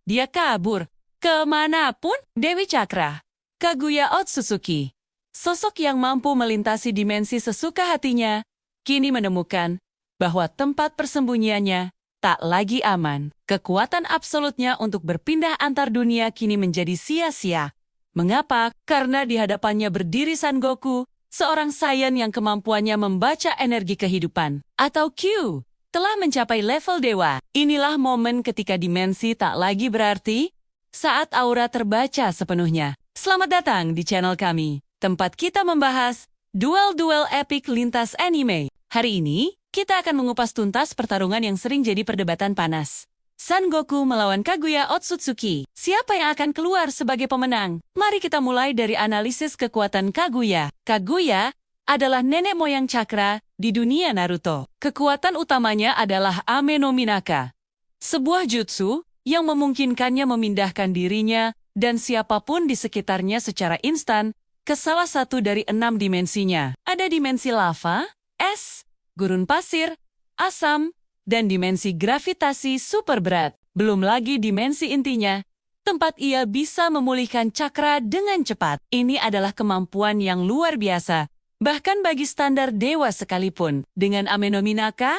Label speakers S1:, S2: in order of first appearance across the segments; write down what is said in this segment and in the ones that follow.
S1: Dia kabur. Kemanapun, Dewi Cakra. Kaguya Otsutsuki. Sosok yang mampu melintasi dimensi sesuka hatinya, kini menemukan bahwa tempat persembunyiannya tak lagi aman. Kekuatan absolutnya untuk berpindah antar dunia kini menjadi sia-sia. Mengapa? Karena di hadapannya berdiri Son Goku, seorang Saiyan yang kemampuannya membaca energi kehidupan, atau Q, telah mencapai level dewa. Inilah momen ketika dimensi tak lagi berarti, saat aura terbaca sepenuhnya. Selamat datang di channel kami, tempat kita membahas duel-duel epik lintas anime. Hari ini, kita akan mengupas tuntas pertarungan yang sering jadi perdebatan panas. Son Goku melawan Kaguya Otsutsuki. Siapa yang akan keluar sebagai pemenang? Mari kita mulai dari analisis kekuatan Kaguya. Kaguya adalah nenek moyang Cakra di dunia Naruto. Kekuatan utamanya adalah Ame no Minaka, sebuah jutsu yang memungkinkannya memindahkan dirinya dan siapapun di sekitarnya secara instan ke salah satu dari 6 dimensinya. Ada dimensi lava, es, gurun pasir, asam, dan dimensi gravitasi super berat. Belum lagi dimensi intinya, tempat ia bisa memulihkan cakra dengan cepat. Ini adalah kemampuan yang luar biasa, bahkan bagi standar dewa sekalipun. Dengan Ame no Minaka,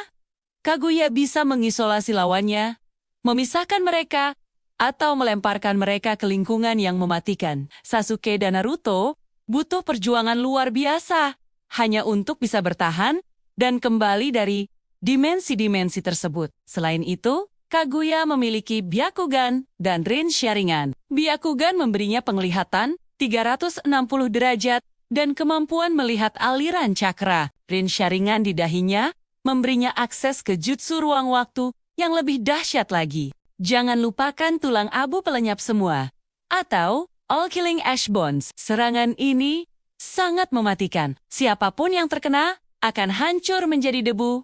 S1: Kaguya bisa mengisolasi lawannya, memisahkan mereka, atau melemparkan mereka ke lingkungan yang mematikan. Sasuke dan Naruto butuh perjuangan luar biasa hanya untuk bisa bertahan dan kembali dari dimensi-dimensi tersebut. Selain itu, Kaguya memiliki Byakugan dan Rin Sharingan. Byakugan memberinya penglihatan 360 derajat dan kemampuan melihat aliran cakra. Rin Sharingan di dahinya memberinya akses ke jutsu ruang waktu yang lebih dahsyat lagi. Jangan lupakan tulang abu pelenyap semua, atau All Killing Ash Bones. Serangan ini sangat mematikan. Siapapun yang terkena akan hancur menjadi debu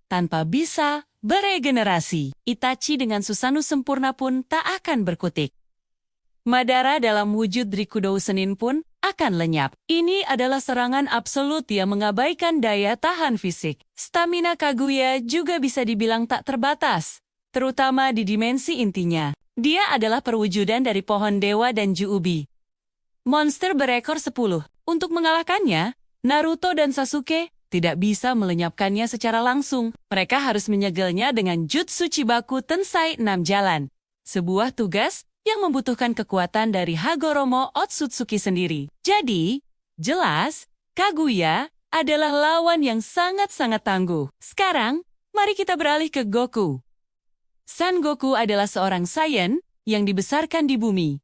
S1: tanpa bisa beregenerasi. Itachi dengan Susanoo sempurna pun tak akan berkutik. Madara dalam wujud Rikudo Senin pun akan lenyap. Ini adalah serangan absolut yang mengabaikan daya tahan fisik. Stamina Kaguya juga bisa dibilang tak terbatas, terutama di dimensi intinya. Dia adalah perwujudan dari pohon dewa dan Ju-Ubi, monster berekor 10. Untuk mengalahkannya, Naruto dan Sasuke tidak bisa melenyapkannya secara langsung. Mereka harus menyegelnya dengan Jutsu Chibaku Tensai 6 jalan. Sebuah tugas yang membutuhkan kekuatan dari Hagoromo Otsutsuki sendiri. Jadi, jelas, Kaguya adalah lawan yang sangat-sangat tangguh. Sekarang, mari kita beralih ke Goku. Son Goku adalah seorang Saiyan yang dibesarkan di bumi.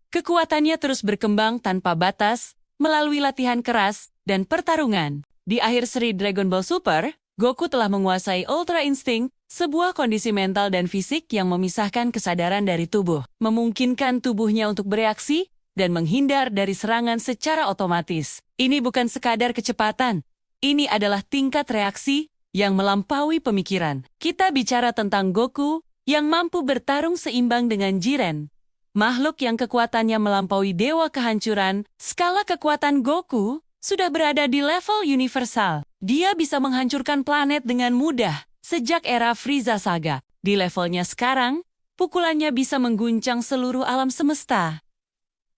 S1: Kekuatannya terus berkembang tanpa batas melalui latihan keras dan pertarungan. Di akhir seri Dragon Ball Super, Goku telah menguasai Ultra Instinct, sebuah kondisi mental dan fisik yang memisahkan kesadaran dari tubuh, memungkinkan tubuhnya untuk bereaksi dan menghindar dari serangan secara otomatis. Ini bukan sekadar kecepatan, ini adalah tingkat reaksi yang melampaui pemikiran. Kita bicara tentang Goku yang mampu bertarung seimbang dengan Jiren, makhluk yang kekuatannya melampaui dewa kehancuran. Skala kekuatan Goku sudah berada di level universal. Dia bisa menghancurkan planet dengan mudah sejak era Frieza Saga. Di levelnya sekarang, pukulannya bisa mengguncang seluruh alam semesta.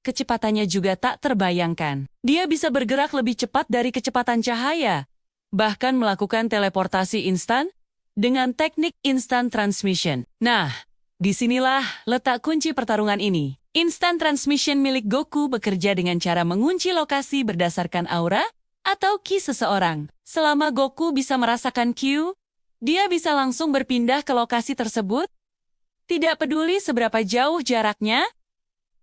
S1: Kecepatannya juga tak terbayangkan. Dia bisa bergerak lebih cepat dari kecepatan cahaya, bahkan melakukan teleportasi instan dengan teknik instant transmission. Nah, disinilah letak kunci pertarungan ini. Instant transmission milik Goku bekerja dengan cara mengunci lokasi berdasarkan aura atau ki seseorang. Selama Goku bisa merasakan Q, dia bisa langsung berpindah ke lokasi tersebut, tidak peduli seberapa jauh jaraknya,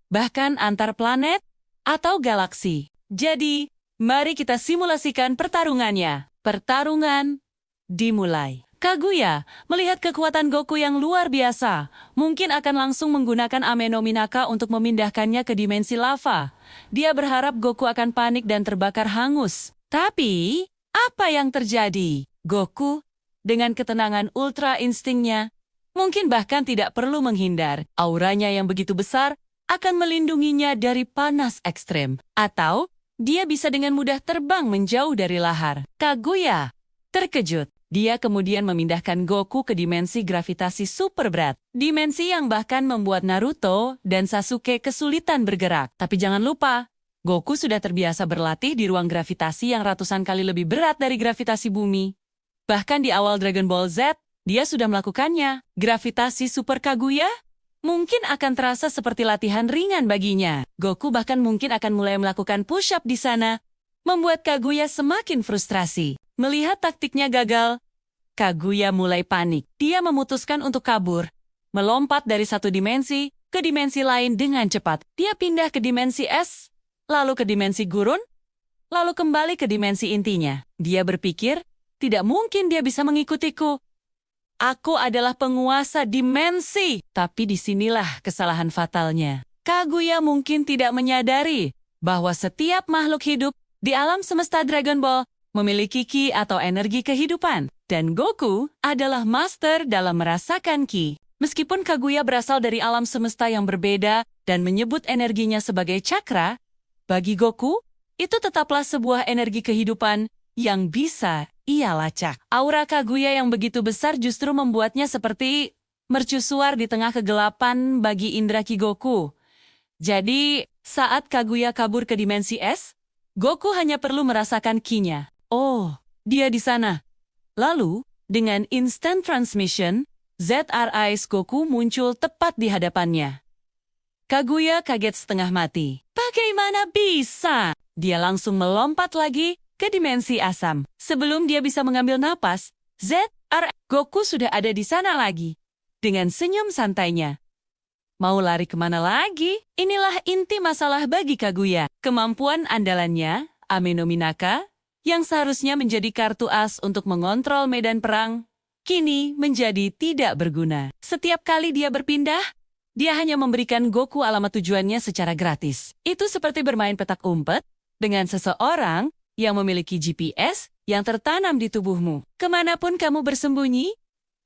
S1: bahkan antar planet atau galaksi. Jadi, mari kita simulasikan pertarungannya. Pertarungan dimulai. Kaguya melihat kekuatan Goku yang luar biasa, mungkin akan langsung menggunakan Ame no Minaka untuk memindahkannya ke dimensi lava. Dia berharap Goku akan panik dan terbakar hangus. Tapi, apa yang terjadi? Goku, dengan ketenangan ultra instingnya, mungkin bahkan tidak perlu menghindar. Auranya yang begitu besar akan melindunginya dari panas ekstrem. Atau, dia bisa dengan mudah terbang menjauh dari lahar. Kaguya terkejut. Dia kemudian memindahkan Goku ke dimensi gravitasi super berat. Dimensi yang bahkan membuat Naruto dan Sasuke kesulitan bergerak. Tapi jangan lupa, Goku sudah terbiasa berlatih di ruang gravitasi yang ratusan kali lebih berat dari gravitasi bumi. Bahkan di awal Dragon Ball Z, dia sudah melakukannya. Gravitasi Super Kaguya mungkin akan terasa seperti latihan ringan baginya. Goku bahkan mungkin akan mulai melakukan push-up di sana, membuat Kaguya semakin frustrasi. Melihat taktiknya gagal, Kaguya mulai panik. Dia memutuskan untuk kabur, melompat dari satu dimensi ke dimensi lain dengan cepat. Dia pindah ke dimensi S, lalu ke dimensi gurun, lalu kembali ke dimensi intinya. Dia berpikir, tidak mungkin dia bisa mengikutiku. Aku adalah penguasa dimensi. Tapi disinilah kesalahan fatalnya. Kaguya mungkin tidak menyadari bahwa setiap makhluk hidup di alam semesta Dragon Ball memiliki ki atau energi kehidupan. Dan Goku adalah master dalam merasakan ki. Meskipun Kaguya berasal dari alam semesta yang berbeda dan menyebut energinya sebagai cakra, bagi Goku, itu tetaplah sebuah energi kehidupan yang bisa ia lacak. Aura Kaguya yang begitu besar justru membuatnya seperti mercusuar di tengah kegelapan bagi indera ki Goku. Jadi, saat Kaguya kabur ke dimensi S, Goku hanya perlu merasakan ki-nya. Oh, dia di sana. Lalu, dengan instant transmission, ZRI's Goku muncul tepat di hadapannya. Kaguya kaget setengah mati. Bagaimana bisa? Dia langsung melompat lagi ke dimensi asam. Sebelum dia bisa mengambil napas, Goku sudah ada di sana lagi. Dengan senyum santainya. Mau lari kemana lagi? Inilah inti masalah bagi Kaguya. Kemampuan andalannya, Ame no Minaka, yang seharusnya menjadi kartu as untuk mengontrol medan perang, kini menjadi tidak berguna. Setiap kali dia berpindah, dia hanya memberikan Goku alamat tujuannya secara gratis. Itu seperti bermain petak umpet dengan seseorang yang memiliki GPS yang tertanam di tubuhmu. Kemanapun kamu bersembunyi,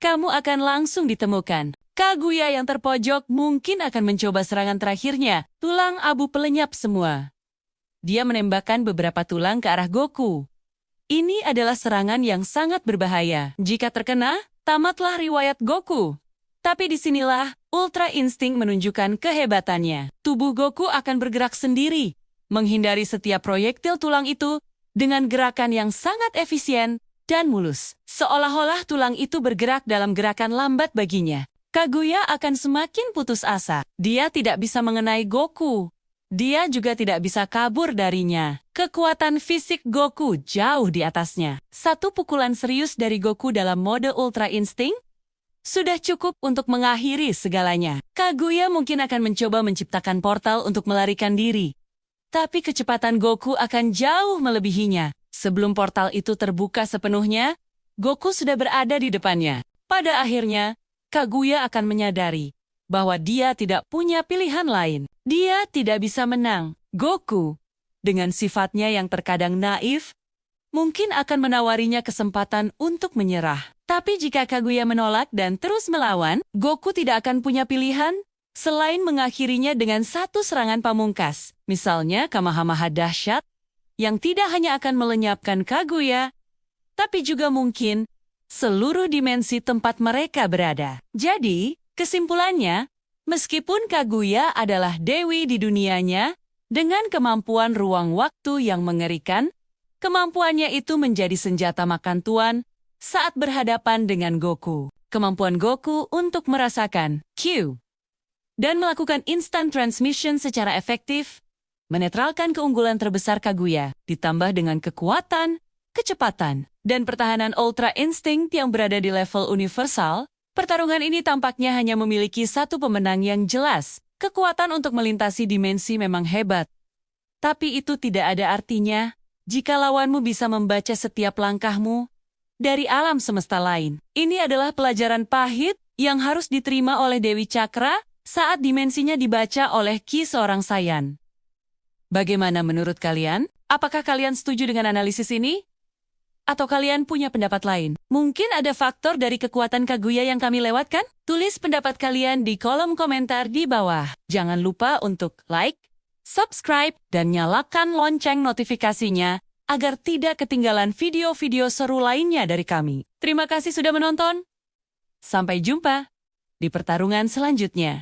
S1: kamu akan langsung ditemukan. Kaguya yang terpojok mungkin akan mencoba serangan terakhirnya, tulang abu pelenyap semua. Dia menembakkan beberapa tulang ke arah Goku. Ini adalah serangan yang sangat berbahaya. Jika terkena, tamatlah riwayat Goku. Tapi disinilah Ultra Instinct menunjukkan kehebatannya. Tubuh Goku akan bergerak sendiri, menghindari setiap proyektil tulang itu dengan gerakan yang sangat efisien dan mulus. Seolah-olah tulang itu bergerak dalam gerakan lambat baginya. Kaguya akan semakin putus asa. Dia tidak bisa mengenai Goku. Dia juga tidak bisa kabur darinya. Kekuatan fisik Goku jauh di atasnya. Satu pukulan serius dari Goku dalam mode Ultra Instinct sudah cukup untuk mengakhiri segalanya. Kaguya mungkin akan mencoba menciptakan portal untuk melarikan diri. Tapi kecepatan Goku akan jauh melebihinya. Sebelum portal itu terbuka sepenuhnya, Goku sudah berada di depannya. Pada akhirnya, Kaguya akan menyadari bahwa dia tidak punya pilihan lain. Dia tidak bisa menang. Goku, dengan sifatnya yang terkadang naif, mungkin akan menawarinya kesempatan untuk menyerah. Tapi jika Kaguya menolak dan terus melawan, Goku tidak akan punya pilihan selain mengakhirinya dengan satu serangan pamungkas. Misalnya Kamehameha dahsyat, yang tidak hanya akan melenyapkan Kaguya, tapi juga mungkin seluruh dimensi tempat mereka berada. Jadi, kesimpulannya, meskipun Kaguya adalah dewi di dunianya, dengan kemampuan ruang waktu yang mengerikan, kemampuannya itu menjadi senjata makan tuan saat berhadapan dengan Goku. Kemampuan Goku untuk merasakan Q dan melakukan instant transmission secara efektif, menetralkan keunggulan terbesar Kaguya, ditambah dengan kekuatan, kecepatan, dan pertahanan Ultra Instinct yang berada di level universal. Pertarungan ini tampaknya hanya memiliki satu pemenang yang jelas. Kekuatan untuk melintasi dimensi memang hebat. Tapi itu tidak ada artinya jika lawanmu bisa membaca setiap langkahmu dari alam semesta lain. Ini adalah pelajaran pahit yang harus diterima oleh Dewi Cakra saat dimensinya dibaca oleh Ki seorang Saiyan. Bagaimana menurut kalian? Apakah kalian setuju dengan analisis ini? Atau kalian punya pendapat lain? Mungkin ada faktor dari kekuatan Kaguya yang kami lewatkan? Tulis pendapat kalian di kolom komentar di bawah. Jangan lupa untuk like, subscribe, dan nyalakan lonceng notifikasinya agar tidak ketinggalan video-video seru lainnya dari kami. Terima kasih sudah menonton. Sampai jumpa di pertarungan selanjutnya.